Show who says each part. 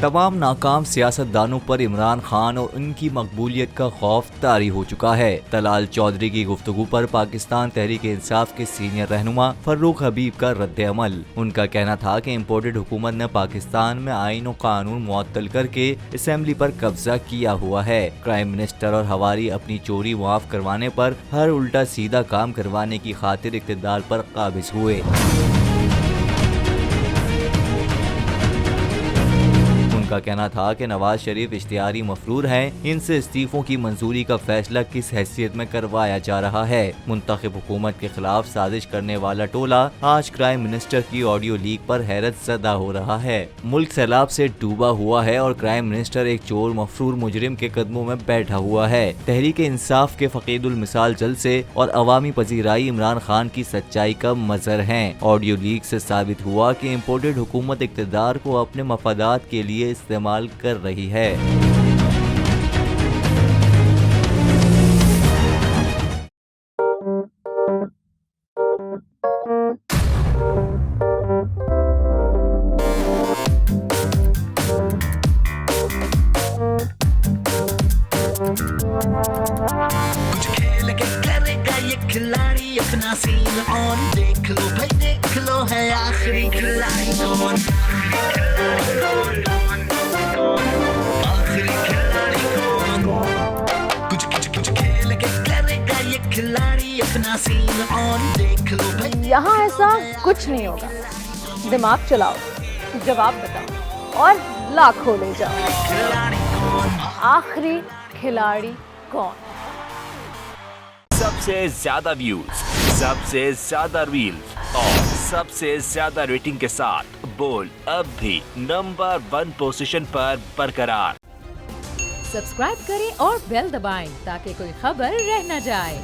Speaker 1: तमाम नाकाम सियासतदानों पर इमरान खान और उनकी मकबूलियत का खौफ तारी हो चुका है। तलाल चौधरी की गुफ्तगू पर पाकिस्तान तहरीक इंसाफ के सीनियर रहनुमा फर्रुख हबीब का रद्द-ए-अमल। उनका कहना था कि इम्पोर्टेड हुकूमत ने पाकिस्तान में आईन और कानून मुअत्तल करके असेंबली पर कब्जा किया हुआ है। प्राइम मिनिस्टर और हवारी अपनी चोरी माफ करवाने पर हर उल्टा सीधा काम करवाने की खातिर इक़्तिदार पर काबिज हुए। उनका कहना था कि नवाज शरीफ इश्तिहारी मफरूर हैं, इनसे इस्तीफों की मंजूरी का फैसला किस हैसियत में करवाया जा रहा है। मुंतखब हुकूमत के खिलाफ साजिश करने वाला टोला आज प्राइम मिनिस्टर की ऑडियो लीक पर हैरत ज़दा हो रहा है। मुल्क सैलाब से डूबा हुआ है और प्राइम मिनिस्टर एक चोर मफरूर मुजरिम के कदमों में बैठा हुआ है। तहरीक इंसाफ के फकीदुल मिसाल जलसे और अवामी पजीराई इमरान खान की सच्चाई का मजहर है। ऑडियो लीक से साबित हुआ कि इम्पोर्टेड हुकूमत इक़्तिदार को अपने मफादात के लिए इस्तेमाल कर रही है।
Speaker 2: कुछ खेल के करेगा ये खिलाड़ी अपना सीन ऑन, देख लो भाई देख लो है आखिरी खिलाड़ी कौन, आखिरी खिलाड़ी कौन। कुछ खेल के करेगा ये खिलाड़ी अपना सीन ऑन, देख लो भाई।
Speaker 3: यहाँ ऐसा कुछ नहीं होगा। दिमाग चलाओ, जवाब बताओ और लाखों ले जाओ।
Speaker 2: खिलाड़ी कौन,
Speaker 3: आखिरी खिलाड़ी कौन?
Speaker 4: सबसे ज्यादा व्यूज, सबसे ज्यादा रील्स और सबसे ज्यादा रेटिंग के साथ बोल अब भी नंबर 1 पोजीशन पर बरकरार।
Speaker 5: सब्सक्राइब करें और बेल दबाएं ताकि कोई खबर रह न जाए।